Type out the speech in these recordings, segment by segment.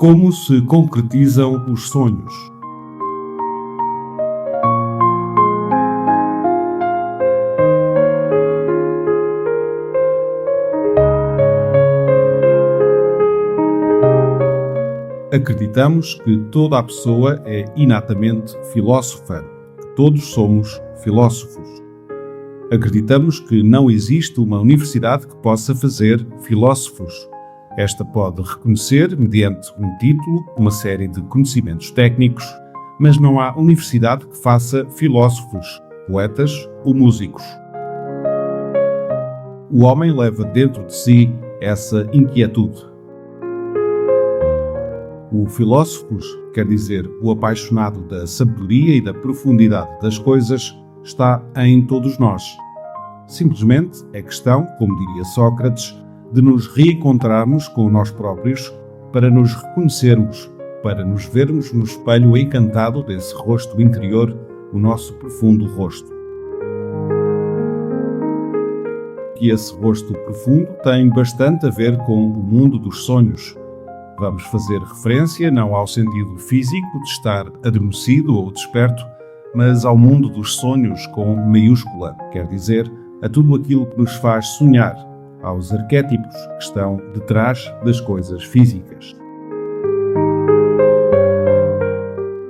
Como se concretizam os sonhos? Acreditamos que toda a pessoa é inatamente filósofa, que todos somos filósofos. Acreditamos que não existe uma universidade que possa fazer filósofos. Esta pode reconhecer, mediante um título, uma série de conhecimentos técnicos, mas não há universidade que faça filósofos, poetas ou músicos. O homem leva dentro de si essa inquietude. O filósofos, quer dizer, o apaixonado da sabedoria e da profundidade das coisas, está em todos nós. Simplesmente é questão, como diria Sócrates, de nos reencontrarmos com nós próprios para nos reconhecermos, para nos vermos no espelho encantado desse rosto interior, o nosso profundo rosto. E esse rosto profundo tem bastante a ver com o mundo dos sonhos. Vamos fazer referência não ao sentido físico de estar adormecido ou desperto, mas ao mundo dos sonhos com maiúscula, quer dizer, a tudo aquilo que nos faz sonhar, aos arquétipos que estão detrás das coisas físicas.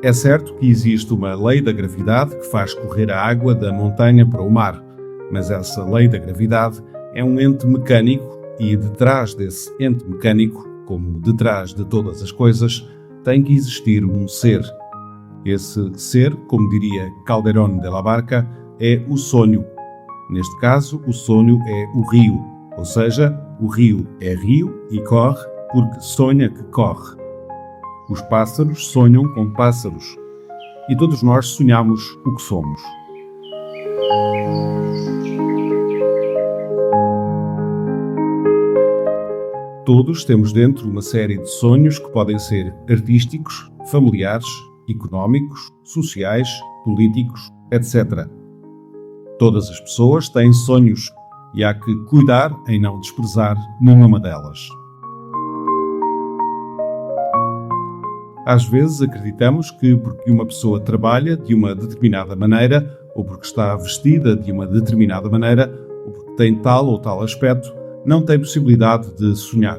É certo que existe uma lei da gravidade que faz correr a água da montanha para o mar, mas essa lei da gravidade é um ente mecânico e detrás desse ente mecânico, como detrás de todas as coisas, tem que existir um ser. Esse ser, como diria Calderón de la Barca, é o sonho. Neste caso, o sonho é o rio, ou seja, o rio é rio e corre porque sonha que corre. Os pássaros sonham com pássaros e todos nós sonhamos o que somos. Todos temos dentro uma série de sonhos que podem ser artísticos, familiares, económicos, sociais, políticos, etc. Todas as pessoas têm sonhos e há que cuidar em não desprezar nenhuma delas. Às vezes acreditamos que porque uma pessoa trabalha de uma determinada maneira, ou porque está vestida de uma determinada maneira, ou porque tem tal ou tal aspecto, não tem possibilidade de sonhar.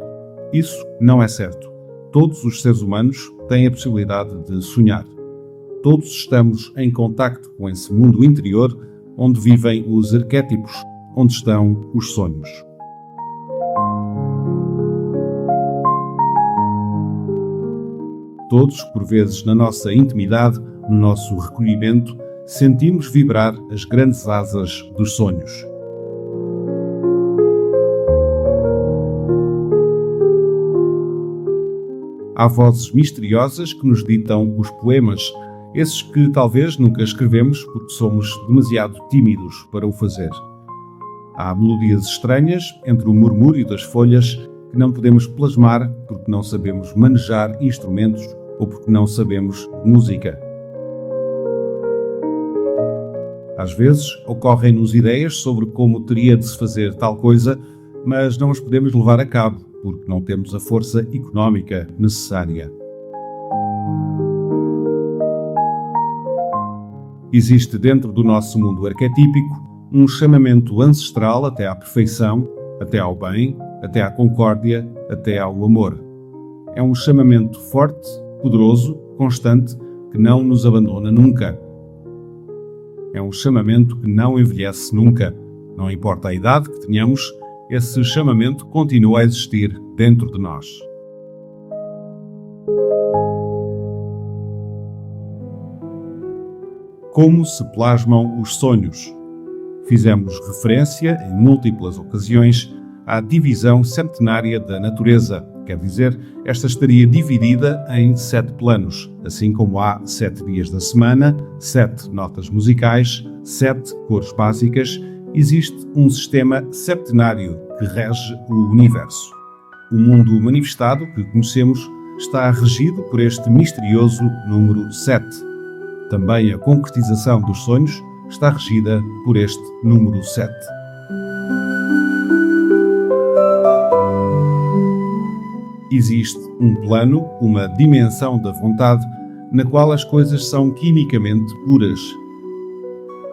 Isso não é certo. Todos os seres humanos têm a possibilidade de sonhar. Todos estamos em contacto com esse mundo interior onde vivem os arquétipos, onde estão os sonhos. Todos, por vezes, na nossa intimidade, no nosso recolhimento, sentimos vibrar as grandes asas dos sonhos. Há vozes misteriosas que nos ditam os poemas, esses que talvez nunca escrevemos porque somos demasiado tímidos para o fazer. Há melodias estranhas entre o murmúrio das folhas que não podemos plasmar porque não sabemos manejar instrumentos ou porque não sabemos música. Às vezes ocorrem-nos ideias sobre como teria de se fazer tal coisa, mas não as podemos levar a cabo porque não temos a força económica necessária. Existe dentro do nosso mundo arquetípico um chamamento ancestral até à perfeição, até ao bem, até à concórdia, até ao amor. É um chamamento forte, poderoso, constante, que não nos abandona nunca. É um chamamento que não envelhece nunca. Não importa a idade que tenhamos, esse chamamento continua a existir dentro de nós. Como se plasmam os sonhos? Fizemos referência, em múltiplas ocasiões, à divisão septenária da natureza. Quer dizer, esta estaria dividida em 7 planos, assim como há 7 dias da semana, 7 notas musicais, 7 cores básicas. Existe um sistema septenário que rege o universo. O mundo manifestado que conhecemos está regido por este misterioso número 7. Também a concretização dos sonhos está regida por este número 7. Existe um plano, uma dimensão da vontade, na qual as coisas são quimicamente puras.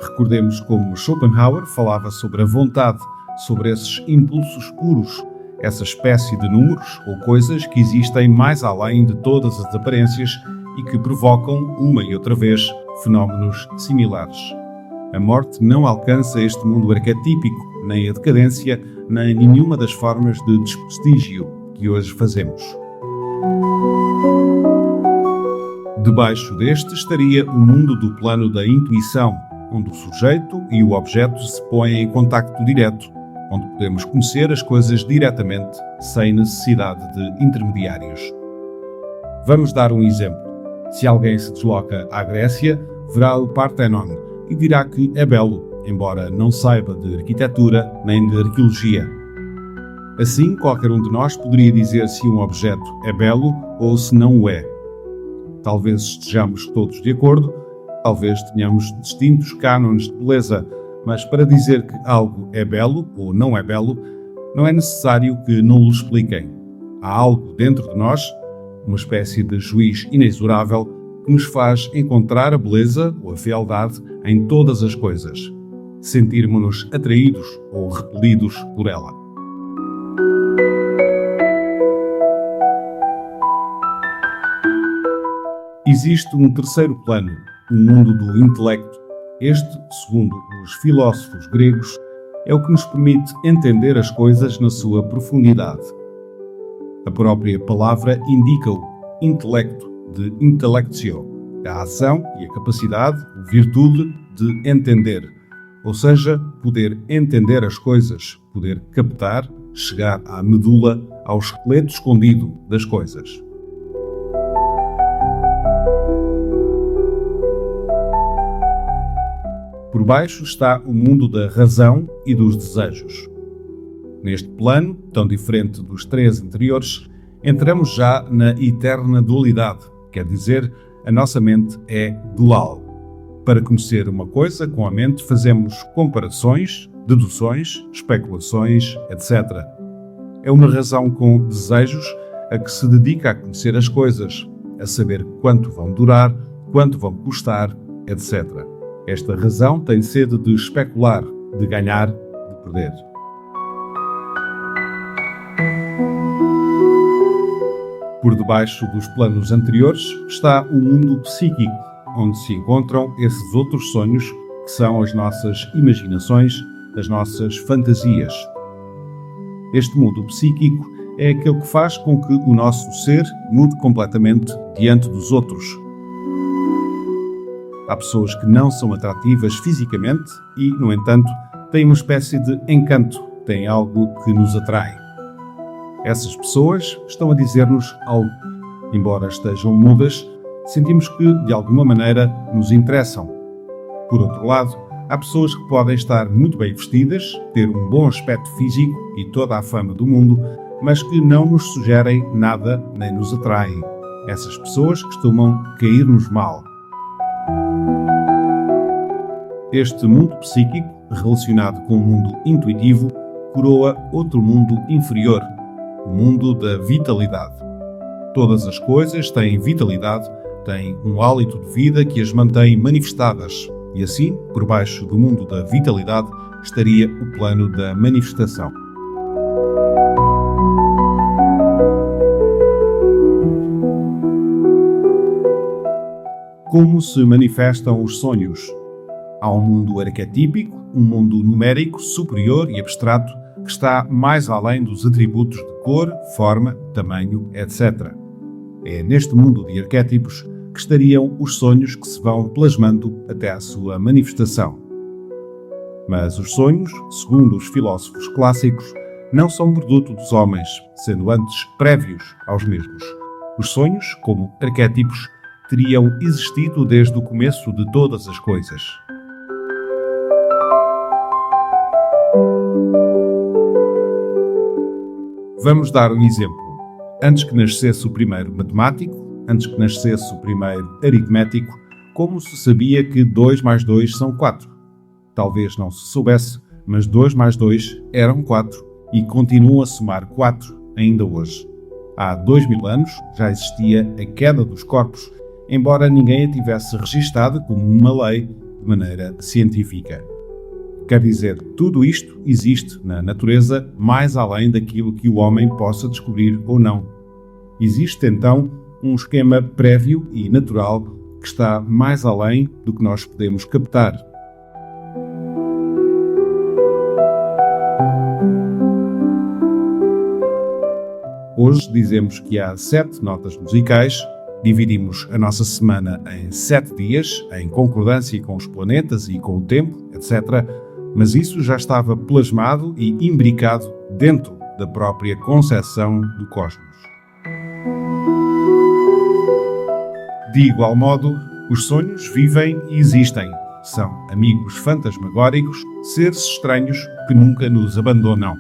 Recordemos como Schopenhauer falava sobre a vontade, sobre esses impulsos puros, essa espécie de números ou coisas que existem mais além de todas as aparências e que provocam, uma e outra vez, fenómenos similares. A morte não alcança este mundo arquetípico, nem a decadência, nem nenhuma das formas de desprestígio que hoje fazemos. Debaixo deste estaria o mundo do plano da intuição, onde o sujeito e o objeto se põem em contacto direto, onde podemos conhecer as coisas diretamente, sem necessidade de intermediários. Vamos dar um exemplo. Se alguém se desloca à Grécia, verá o Parthenon e dirá que é belo, embora não saiba de arquitetura nem de arqueologia. Assim, qualquer um de nós poderia dizer se um objeto é belo ou se não o é. Talvez estejamos todos de acordo, talvez tenhamos distintos cânones de beleza, mas para dizer que algo é belo ou não é belo, não é necessário que não o expliquem. Há algo dentro de nós, uma espécie de juiz inexorável, que nos faz encontrar a beleza ou a fealdade em todas as coisas. Sentirmos-nos atraídos ou repelidos por ela. Existe um terceiro plano, o mundo do intelecto. Este, segundo os filósofos gregos, é o que nos permite entender as coisas na sua profundidade. A própria palavra indica-o, intelecto, de intellectio, a ação e a capacidade, a virtude de entender, ou seja, poder entender as coisas, poder captar, chegar à medula, ao esqueleto escondido das coisas. Por baixo está o mundo da razão e dos desejos. Neste plano, tão diferente dos três anteriores, entramos já na eterna dualidade, quer dizer, a nossa mente é dual. Para conhecer uma coisa com a mente fazemos comparações, deduções, especulações, etc. É uma razão com desejos a que se dedica a conhecer as coisas, a saber quanto vão durar, quanto vão custar, etc. Esta razão tem sede de especular, de ganhar, de perder. Por debaixo dos planos anteriores está o mundo psíquico, onde se encontram esses outros sonhos que são as nossas imaginações, as nossas fantasias. Este mundo psíquico é aquele que faz com que o nosso ser mude completamente diante dos outros. Há pessoas que não são atrativas fisicamente e, no entanto, têm uma espécie de encanto, têm algo que nos atrai. Essas pessoas estão a dizer-nos algo. Embora estejam mudas, sentimos que, de alguma maneira, nos interessam. Por outro lado, há pessoas que podem estar muito bem vestidas, ter um bom aspecto físico e toda a fama do mundo, mas que não nos sugerem nada nem nos atraem. Essas pessoas costumam cair-nos mal. Este mundo psíquico, relacionado com o mundo intuitivo, coroa outro mundo inferior, o mundo da vitalidade. Todas as coisas têm vitalidade, têm um hálito de vida que as mantém manifestadas, e assim, por baixo do mundo da vitalidade, estaria o plano da manifestação. Como se manifestam os sonhos? Há um mundo arquetípico, um mundo numérico, superior e abstrato, que está mais além dos atributos de cor, forma, tamanho, etc. É neste mundo de arquétipos que estariam os sonhos que se vão plasmando até à sua manifestação. Mas os sonhos, segundo os filósofos clássicos, não são produto dos homens, sendo antes prévios aos mesmos. Os sonhos, como arquétipos, teriam existido desde o começo de todas as coisas. Vamos dar um exemplo. Antes que nascesse o primeiro matemático, antes que nascesse o primeiro aritmético, como se sabia que 2 mais 2 são 4? Talvez não se soubesse, mas 2 mais 2 eram 4 e continuam a somar 4 ainda hoje. Há 2000 anos já existia a queda dos corpos, embora ninguém a tivesse registada como uma lei de maneira científica. Quer dizer, tudo isto existe na natureza mais além daquilo que o homem possa descobrir ou não. Existe então um esquema prévio e natural que está mais além do que nós podemos captar. Hoje dizemos que há 7 notas musicais, dividimos a nossa semana em 7 dias, em concordância com os planetas e com o tempo, etc., mas isso já estava plasmado e imbricado dentro da própria concepção do cosmos. De igual modo, os sonhos vivem e existem. São amigos fantasmagóricos, seres estranhos que nunca nos abandonam.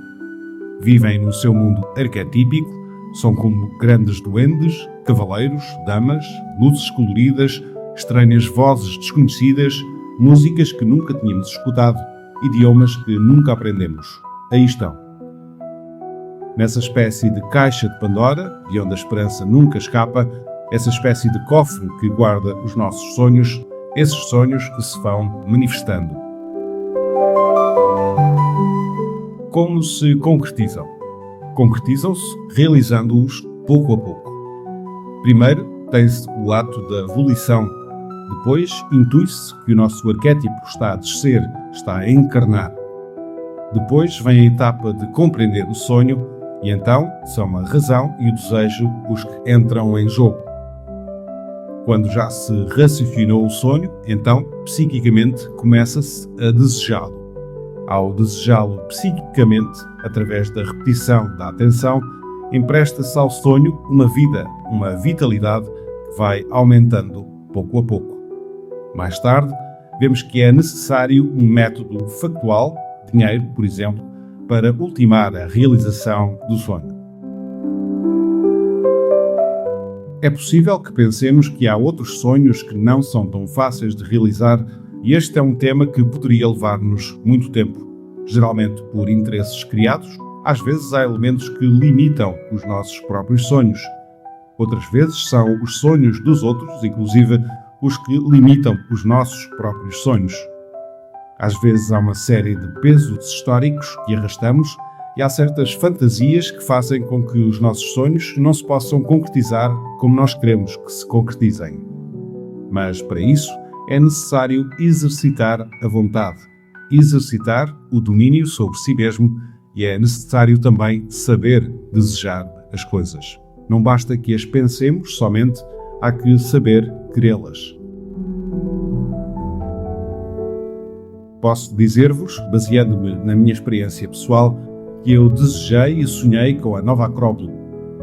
Vivem no seu mundo arquetípico, são como grandes duendes, cavaleiros, damas, luzes coloridas, estranhas vozes desconhecidas, músicas que nunca tínhamos escutado, idiomas que nunca aprendemos. Aí estão. Nessa espécie de caixa de Pandora, de onde a esperança nunca escapa, essa espécie de cofre que guarda os nossos sonhos, esses sonhos que se vão manifestando. Como se concretizam? Concretizam-se realizando-os pouco a pouco. Primeiro, tem-se o ato da volição. Depois, intui-se que o nosso arquétipo está a descer, está a encarnar. Depois vem a etapa de compreender o sonho e então são a razão e o desejo os que entram em jogo. Quando já se raciocinou o sonho, então, psiquicamente, começa-se a desejá-lo. Ao desejá-lo psiquicamente, através da repetição da atenção, empresta-se ao sonho uma vida, uma vitalidade que vai aumentando pouco a pouco. Mais tarde, vemos que é necessário um método factual, dinheiro, por exemplo, para ultimar a realização do sonho. É possível que pensemos que há outros sonhos que não são tão fáceis de realizar e este é um tema que poderia levar-nos muito tempo. Geralmente por interesses criados, às vezes há elementos que limitam os nossos próprios sonhos. Outras vezes são os sonhos dos outros, inclusive os que limitam os nossos próprios sonhos. Às vezes há uma série de pesos históricos que arrastamos e há certas fantasias que fazem com que os nossos sonhos não se possam concretizar como nós queremos que se concretizem. Mas para isso é necessário exercitar a vontade, exercitar o domínio sobre si mesmo e é necessário também saber desejar as coisas. Não basta que as pensemos somente, há que saber querê-las. Posso dizer-vos, baseando-me na minha experiência pessoal, que eu desejei e sonhei com a Nova Acrópole,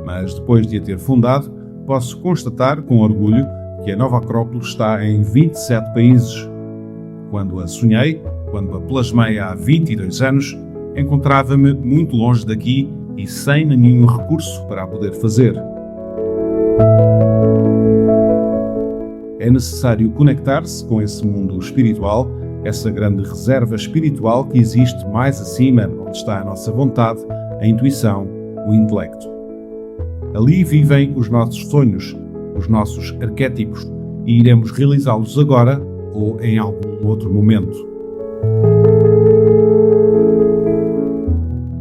mas depois de a ter fundado, posso constatar com orgulho que a Nova Acrópole está em 27 países. Quando a sonhei, quando a plasmei há 22 anos, encontrava-me muito longe daqui e sem nenhum recurso para a poder fazer. É necessário conectar-se com esse mundo espiritual, essa grande reserva espiritual que existe mais acima, onde está a nossa vontade, a intuição, o intelecto. Ali vivem os nossos sonhos, os nossos arquétipos, e iremos realizá-los agora ou em algum outro momento.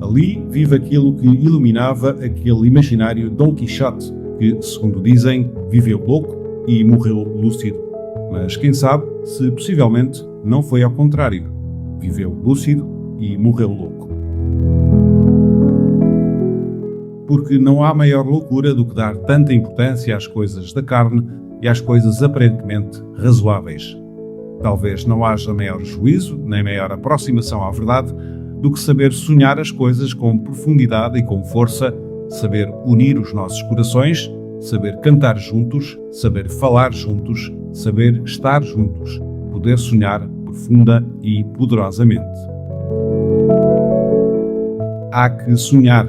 Ali vive aquilo que iluminava aquele imaginário Dom Quixote, que, segundo dizem, viveu louco e morreu lúcido. Mas quem sabe se possivelmente não foi ao contrário. Viveu lúcido e morreu louco. Porque não há maior loucura do que dar tanta importância às coisas da carne e às coisas aparentemente razoáveis. Talvez não haja maior juízo, nem maior aproximação à verdade, do que saber sonhar as coisas com profundidade e com força, saber unir os nossos corações, saber cantar juntos, saber falar juntos, saber estar juntos, poder sonhar profunda e poderosamente. Há que sonhar,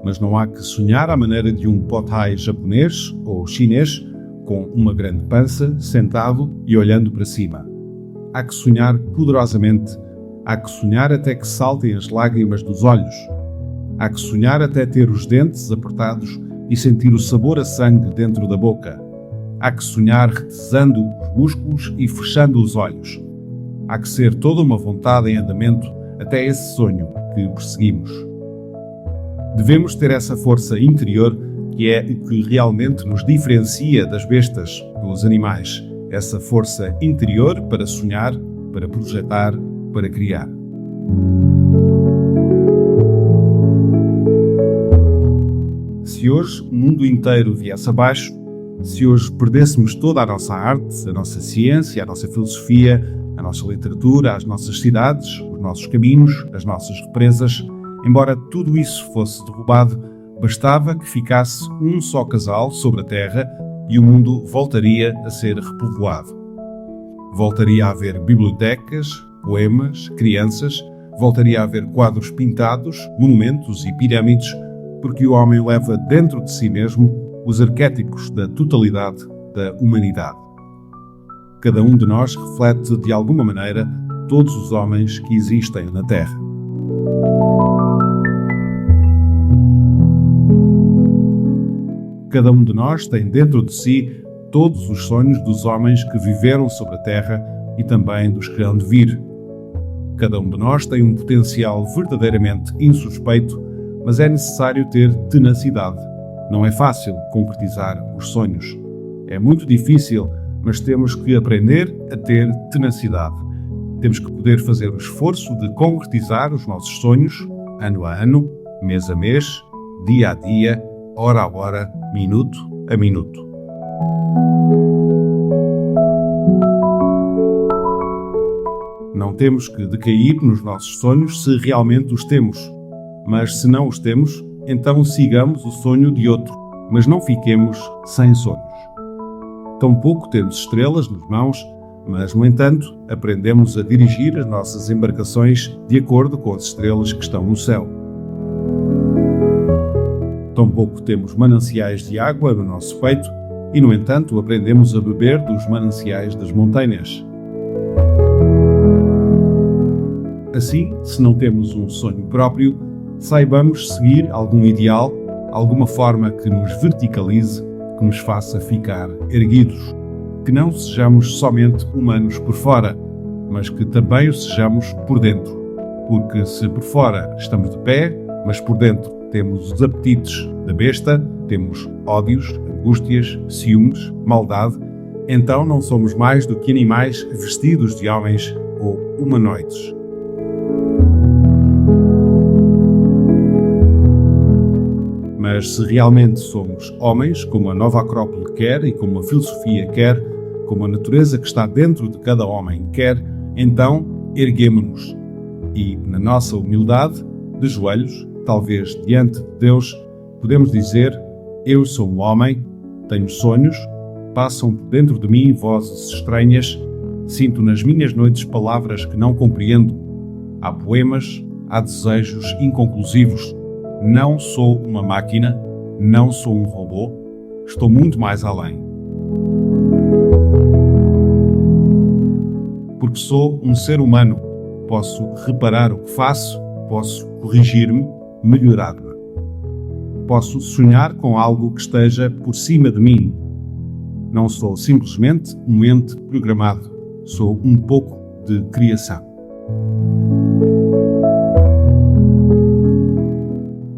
mas não há que sonhar à maneira de um pothai japonês ou chinês com uma grande pança, sentado e olhando para cima. Há que sonhar poderosamente, há que sonhar até que saltem as lágrimas dos olhos. Há que sonhar até ter os dentes apertados e sentir o sabor a sangue dentro da boca. Há que sonhar retesando os músculos e fechando os olhos. Há que ser toda uma vontade em andamento até esse sonho que perseguimos. Devemos ter essa força interior que é o que realmente nos diferencia das bestas, dos animais. Essa força interior para sonhar, para projetar, para criar. Se hoje o mundo inteiro viesse abaixo, se hoje perdêssemos toda a nossa arte, a nossa ciência, a nossa filosofia, a nossa literatura, as nossas cidades, os nossos caminhos, as nossas represas, embora tudo isso fosse derrubado, bastava que ficasse um só casal sobre a Terra e o mundo voltaria a ser repovoado. Voltaria a haver bibliotecas, poemas, crianças, voltaria a haver quadros pintados, monumentos e pirâmides, porque o homem leva dentro de si mesmo os arquétipos da totalidade da humanidade. Cada um de nós reflete, de alguma maneira, todos os homens que existem na Terra. Cada um de nós tem dentro de si todos os sonhos dos homens que viveram sobre a Terra e também dos que hão de vir. Cada um de nós tem um potencial verdadeiramente insuspeito, mas é necessário ter tenacidade. Não é fácil concretizar os sonhos. É muito difícil, mas temos que aprender a ter tenacidade. Temos que poder fazer o esforço de concretizar os nossos sonhos, ano a ano, mês a mês, dia a dia, hora a hora, minuto a minuto. Não temos que decair nos nossos sonhos se realmente os temos. Mas se não os temos, então sigamos o sonho de outro, mas não fiquemos sem sonhos. Tampouco temos estrelas nas mãos, mas, no entanto, aprendemos a dirigir as nossas embarcações de acordo com as estrelas que estão no céu. Tampouco temos mananciais de água no nosso peito e, no entanto, aprendemos a beber dos mananciais das montanhas. Assim, se não temos um sonho próprio, saibamos seguir algum ideal, alguma forma que nos verticalize, que nos faça ficar erguidos. Que não sejamos somente humanos por fora, mas que também o sejamos por dentro. Porque se por fora estamos de pé, mas por dentro temos os apetites da besta, temos ódios, angústias, ciúmes, maldade, então não somos mais do que animais vestidos de homens ou humanoides. Mas se realmente somos homens, como a nova Acrópole quer e como a filosofia quer, como a natureza que está dentro de cada homem quer, então erguemo-nos e, na nossa humildade, de joelhos, talvez diante de Deus, podemos dizer: eu sou um homem, tenho sonhos, passam por dentro de mim vozes estranhas, sinto nas minhas noites palavras que não compreendo. Há poemas, há desejos inconclusivos. Não sou uma máquina, não sou um robô, estou muito mais além. Porque sou um ser humano, posso reparar o que faço, posso corrigir-me, melhorar-me. Posso sonhar com algo que esteja por cima de mim. Não sou simplesmente um ente programado, sou um pouco de criação.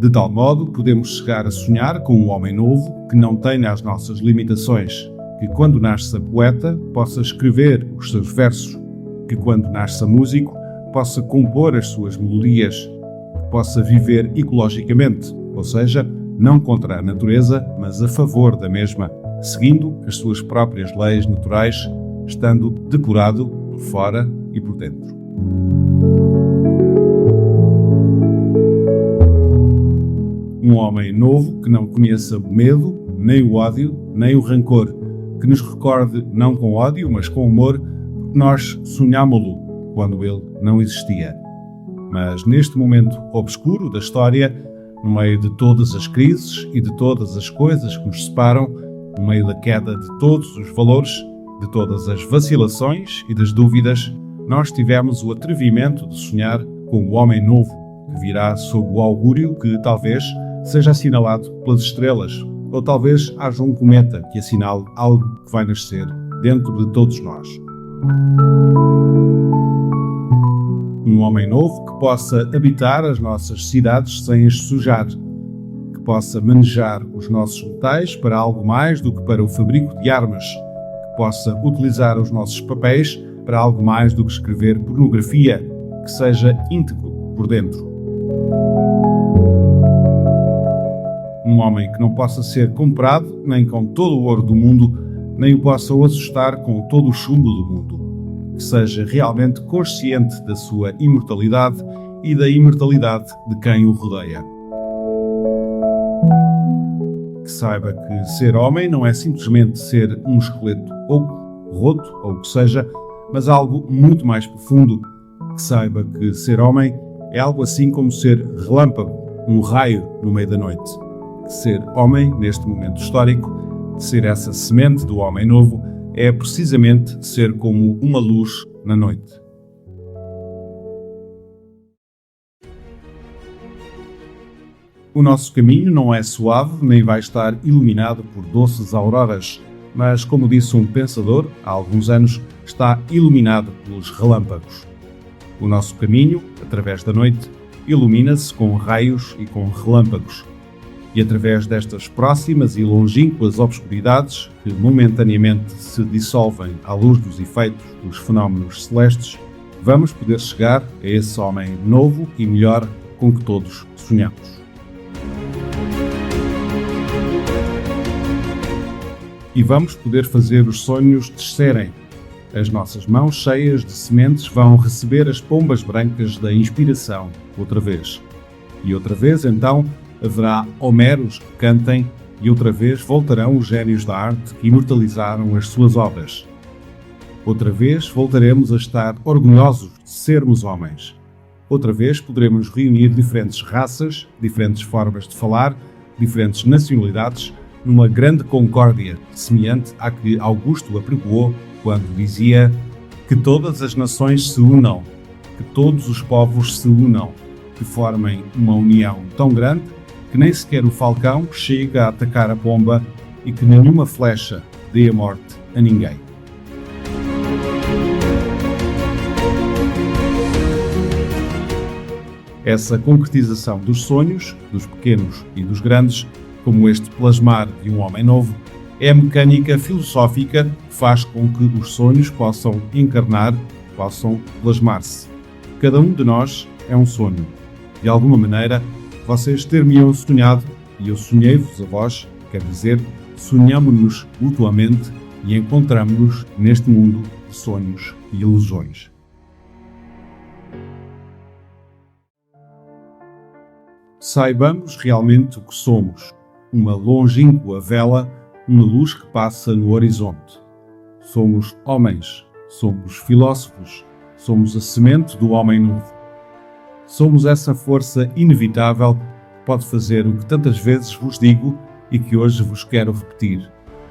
De tal modo, podemos chegar a sonhar com um homem novo que não tenha as nossas limitações, que quando nasce poeta possa escrever os seus versos, que quando nasce músico possa compor as suas melodias, que possa viver ecologicamente, ou seja, não contra a natureza, mas a favor da mesma, seguindo as suas próprias leis naturais, estando depurado por fora e por dentro. Um homem novo que não conheça o medo, nem o ódio, nem o rancor, que nos recorde não com ódio, mas com amor, porque nós sonhámo-lo quando ele não existia. Mas neste momento obscuro da história, no meio de todas as crises e de todas as coisas que nos separam, no meio da queda de todos os valores, de todas as vacilações e das dúvidas, nós tivemos o atrevimento de sonhar com o homem novo, que virá sob o augúrio que talvez seja assinalado pelas estrelas, ou talvez haja um cometa que assinale algo que vai nascer dentro de todos nós. Um homem novo que possa habitar as nossas cidades sem as sujar, que possa manejar os nossos metais para algo mais do que para o fabrico de armas, que possa utilizar os nossos papéis para algo mais do que escrever pornografia, que seja íntegro por dentro. Um homem que não possa ser comprado nem com todo o ouro do mundo, nem o possa assustar com todo o chumbo do mundo, que seja realmente consciente da sua imortalidade e da imortalidade de quem o rodeia. Que saiba que ser homem não é simplesmente ser um esqueleto oco, roto ou o que seja, mas algo muito mais profundo. Que saiba que ser homem é algo assim como ser relâmpago, um raio no meio da noite. Que ser homem, neste momento histórico, ser essa semente do homem novo, é precisamente ser como uma luz na noite. O nosso caminho não é suave, nem vai estar iluminado por doces auroras, mas, como disse um pensador há alguns anos, está iluminado pelos relâmpagos. O nosso caminho, através da noite, ilumina-se com raios e com relâmpagos. E através destas próximas e longínquas obscuridades, que momentaneamente se dissolvem à luz dos efeitos dos fenómenos celestes, vamos poder chegar a esse homem novo e melhor com que todos sonhamos. E vamos poder fazer os sonhos descerem. As nossas mãos cheias de sementes vão receber as pombas brancas da inspiração, outra vez. E outra vez, então, haverá Homeros que cantem e outra vez voltarão os génios da arte que imortalizaram as suas obras. Outra vez voltaremos a estar orgulhosos de sermos homens. Outra vez poderemos reunir diferentes raças, diferentes formas de falar, diferentes nacionalidades, numa grande concórdia, semelhante à que Augusto apregoou quando dizia que todas as nações se unam, que todos os povos se unam, que formem uma união tão grande que nem sequer o falcão chega a atacar a pomba e que nenhuma flecha dê a morte a ninguém. Essa concretização dos sonhos, dos pequenos e dos grandes, como este plasmar de um homem novo, é a mecânica filosófica que faz com que os sonhos possam encarnar, possam plasmar-se. Cada um de nós é um sonho. De alguma maneira, vocês ter-me-ão sonhado e eu sonhei-vos a vós, quer dizer, sonhamo-nos mutuamente e encontramo-nos neste mundo de sonhos e ilusões. Saibamos realmente o que somos, uma longínqua vela, uma luz que passa no horizonte. Somos homens, somos filósofos, somos a semente do homem novo. Somos essa força inevitável que pode fazer o que tantas vezes vos digo e que hoje vos quero repetir.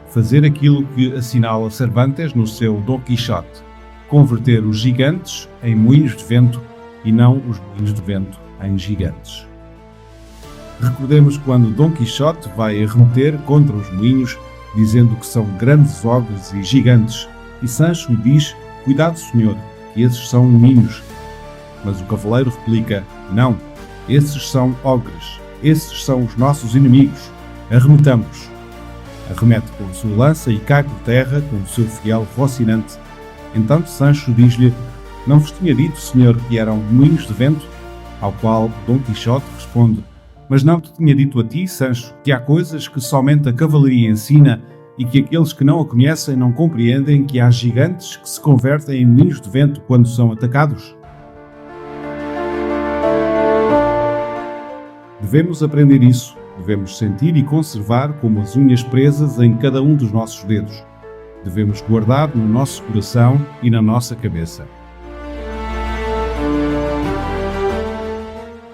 Fazer aquilo que assinala Cervantes no seu Dom Quixote. Converter os gigantes em moinhos de vento e não os moinhos de vento em gigantes. Recordemos quando Dom Quixote vai arremeter contra os moinhos, dizendo que são grandes ogres e gigantes, e Sancho diz: "Cuidado, senhor, que esses são moinhos." Mas o cavaleiro replica: "Não, esses são ogres, esses são os nossos inimigos. Arremetamos." Arremete com a sua lança e cai por terra com o seu fiel Rocinante. Então Sancho diz-lhe: "Não vos tinha dito, senhor, que eram moinhos de vento?" Ao qual Dom Quixote responde: "Mas não te tinha dito a ti, Sancho, que há coisas que somente a cavalaria ensina e que aqueles que não a conhecem não compreendem que há gigantes que se convertem em moinhos de vento quando são atacados?" Devemos aprender isso, devemos sentir e conservar como as unhas presas em cada um dos nossos dedos. Devemos guardar no nosso coração e na nossa cabeça.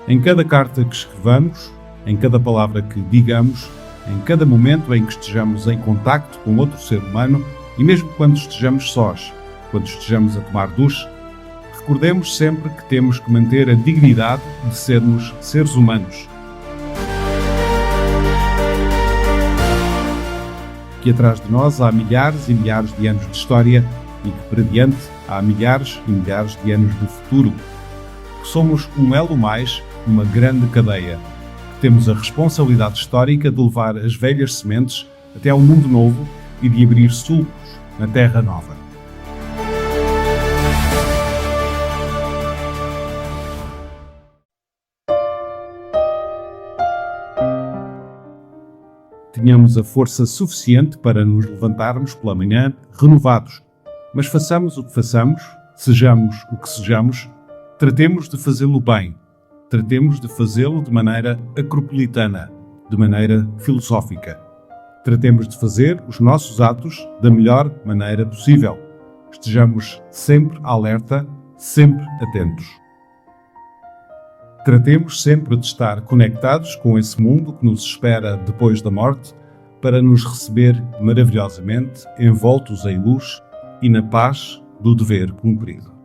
Em cada carta que escrevamos, em cada palavra que digamos, em cada momento em que estejamos em contacto com outro ser humano e mesmo quando estejamos sós, quando estejamos a tomar duche, recordemos sempre que temos que manter a dignidade de sermos seres humanos. que atrás de nós há milhares e milhares de anos de história e que para diante há milhares e milhares de anos de futuro. Que somos um elo mais numa grande cadeia. Que temos a responsabilidade histórica de levar as velhas sementes até ao mundo novo e de abrir sulcos na terra nova. Tenhamos a força suficiente para nos levantarmos pela manhã renovados. Mas façamos o que façamos, sejamos o que sejamos, tratemos de fazê-lo bem. Tratemos de fazê-lo de maneira acropolitana, de maneira filosófica. Tratemos de fazer os nossos atos da melhor maneira possível. Estejamos sempre alerta, sempre atentos. Tratemos sempre de estar conectados com esse mundo que nos espera depois da morte, para nos receber maravilhosamente envoltos em luz e na paz do dever cumprido.